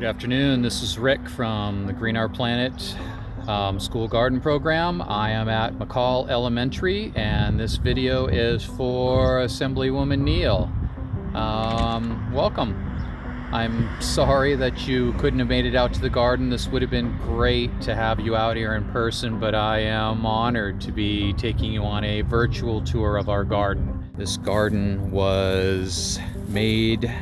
Good afternoon, this is Rick from the Green Our Planet School Garden Program. I am at McCall Elementary and this video is for Assemblywoman Neal. Welcome. I'm sorry that you couldn't have made it out to the garden. This would have been great to have you out here in person, but I am honored to be taking you on a virtual tour of our garden. This garden was made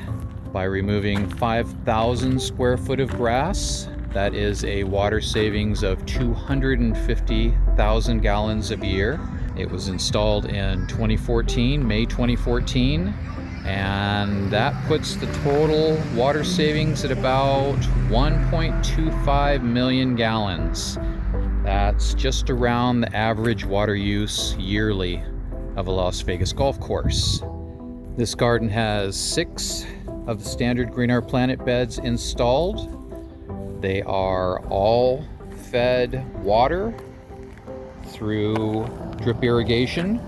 by removing 5,000 square foot of grass. That is a water savings of 250,000 gallons a year. It was installed in 2014, May 2014, and that puts the total water savings at about 1.25 million gallons. That's just around the average water use yearly of a Las Vegas golf course. This garden has 6 of the standard Green Our Planet beds installed. They are all fed water through drip irrigation.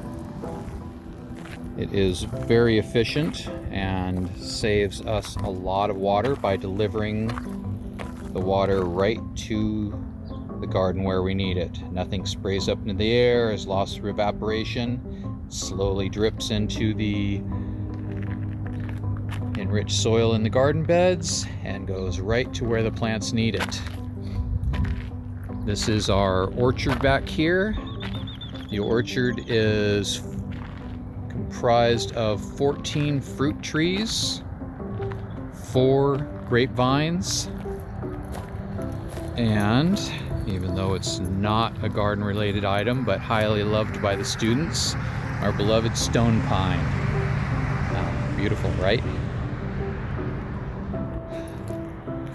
It is very efficient and saves us a lot of water by delivering the water right to the garden where we need it. Nothing sprays up into the air, is lost through evaporation, slowly drips into the enriched soil in the garden beds and goes right to where the plants need it. This is our orchard back here. The orchard is comprised of 14 fruit trees, 4 grapevines, and even though it's not a garden related item but highly loved by the students, our beloved stone pine. Beautiful, right?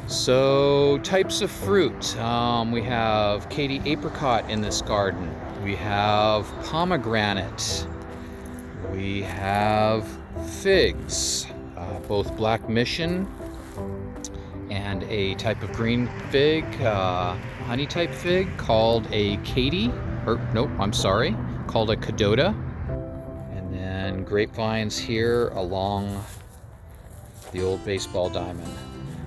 So, types of fruit. We have Katy apricot in this garden. We have pomegranate. We have figs, both black mission and a type of green fig, honey type fig called a called a cadota. And then grapevines here along the old baseball diamond.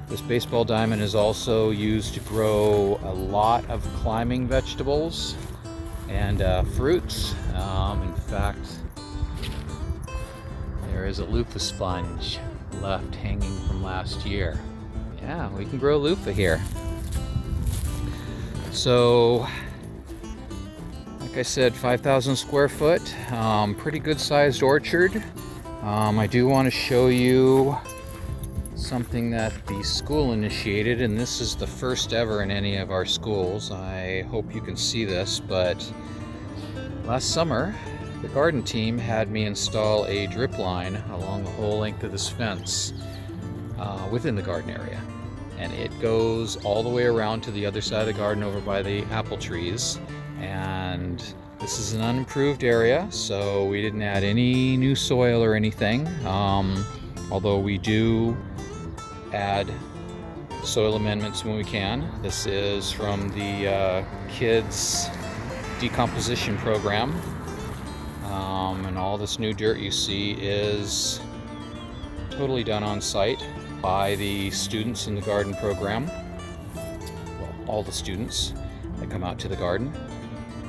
This baseball diamond is also used to grow a lot of climbing vegetables and fruits. In fact, there is a loofah sponge left hanging from last year. Yeah, we can grow loofah here. So, like I said, 5,000 square foot, pretty good sized orchard. I do want to show you something that the school initiated, and this is the first ever in any of our schools. I hope you can see this, but last summer the garden team had me install a drip line along the whole length of this fence within the garden area, and it goes all the way around to the other side of the garden over by the apple trees. And this is an unimproved area, so we didn't add any new soil or anything, although we do add soil amendments when we can. This is from the kids decomposition program, and all this new dirt you see is totally done on site by the students in the garden program. Well, all the students that come out to the garden.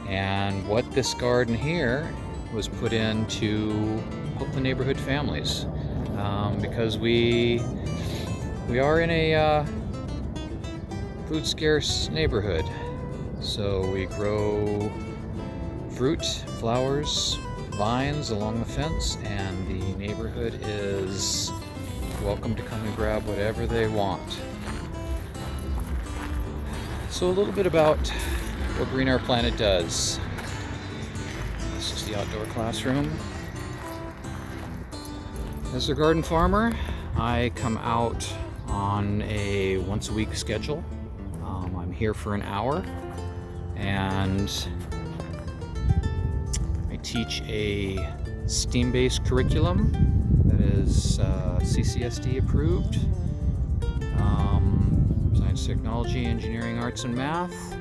And what this garden here was put in to help the neighborhood families, because we are in a food scarce neighborhood. So we grow fruit, flowers, vines along the fence, and the neighborhood is welcome to come and grab whatever they want. So a little bit about what Green Our Planet does. This is the outdoor classroom. As a garden farmer, I come out on a once a week schedule. I'm here for an hour and I teach a STEAM-based curriculum that is CCSD approved. Science, technology, engineering, arts, and math.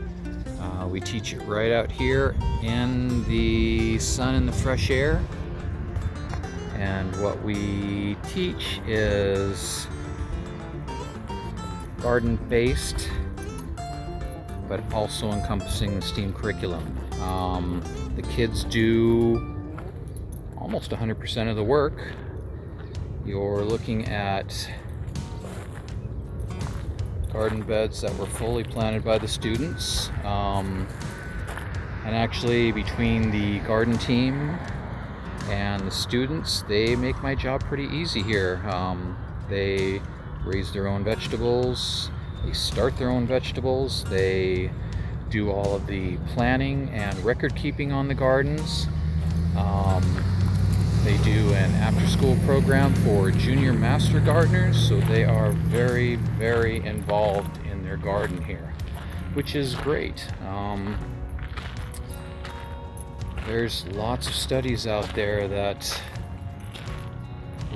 We teach it right out here in the sun and the fresh air. And what we teach is garden-based, but also encompassing the STEAM curriculum. The kids do almost 100% of the work. You're looking at garden beds that were fully planted by the students. And actually, between the garden team and the students, they make my job pretty easy here. They raise their own vegetables, they start their own vegetables, they do all of the planning and record keeping on the gardens. They do an after-school program for junior master gardeners, so they are very, very involved in their garden here, which is great. There's lots of studies out there that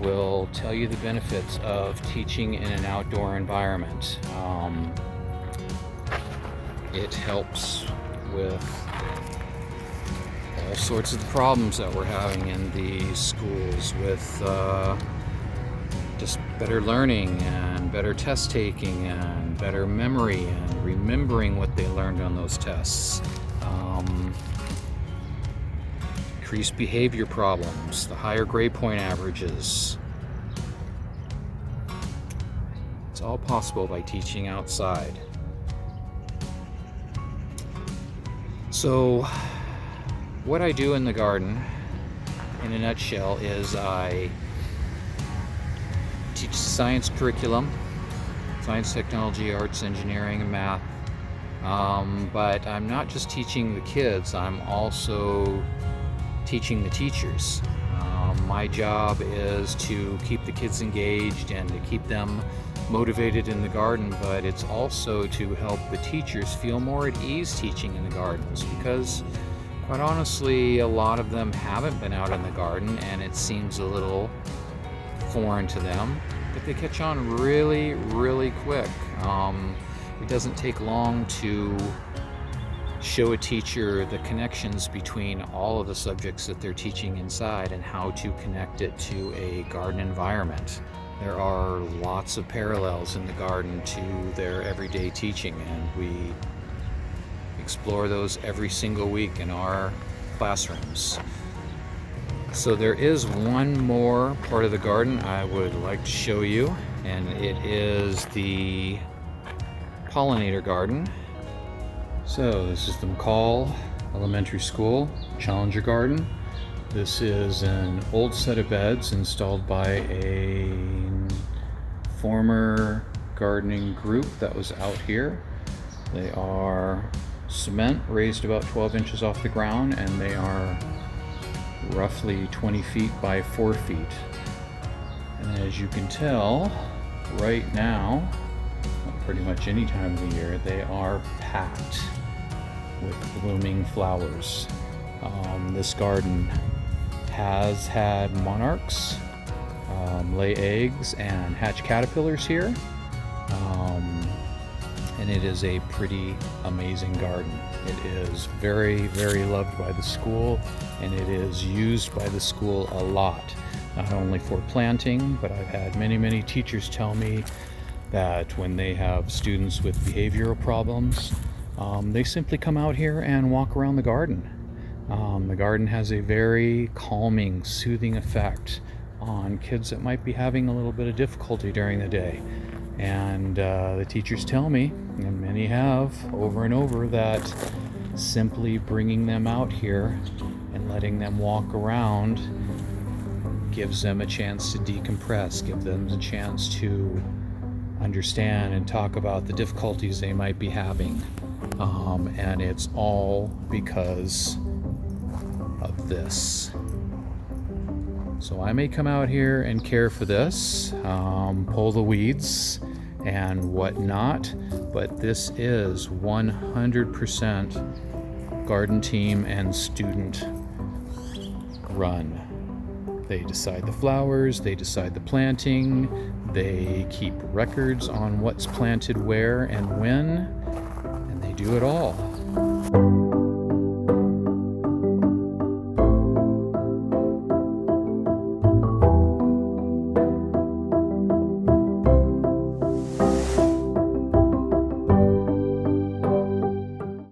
will tell you the benefits of teaching in an outdoor environment. It helps with all sorts of the problems that we're having in the schools with just better learning and better test taking and better memory and remembering what they learned on those tests. Increased behavior problems, the higher grade point averages. It's all possible by teaching outside. So what I do in the garden, in a nutshell, is I teach science curriculum, science, technology, arts, engineering, and math. But I'm not just teaching the kids, I'm also teaching the teachers. My job is to keep the kids engaged and to keep them motivated in the garden, but it's also to help the teachers feel more at ease teaching in the gardens, because quite honestly, a lot of them haven't been out in the garden and it seems a little foreign to them, but they catch on really, really quick. It doesn't take long to show a teacher the connections between all of the subjects that they're teaching inside and how to connect it to a garden environment. There are lots of parallels in the garden to their everyday teaching, and we explore those every single week in our classrooms. So there is one more part of the garden I would like to show you, and it is the Pollinator Garden. So this is the McCall Elementary School Challenger Garden. This is an old set of beds installed by a former gardening group that was out here. They are cement raised about 12 inches off the ground, and they are roughly 20 feet by 4 feet. And as you can tell, right now, pretty much any time of the year, they are packed with blooming flowers. This garden has had monarchs lay eggs and hatch caterpillars here, and it is a pretty amazing garden. It is very, very loved by the school, and it is used by the school a lot, not only for planting, but I've had many, many teachers tell me that when they have students with behavioral problems, they simply come out here and walk around the garden. The garden has a very calming, soothing effect on kids that might be having a little bit of difficulty during the day. And the teachers tell me, and many have over and over, that simply bringing them out here and letting them walk around gives them a chance to decompress, gives them a chance to understand and talk about the difficulties they might be having. And it's all because of this. So I may come out here and care for this, pull the weeds and whatnot, but this is 100% garden team and student run. They decide the flowers, they decide the planting, they keep records on what's planted where and when, and they do it all.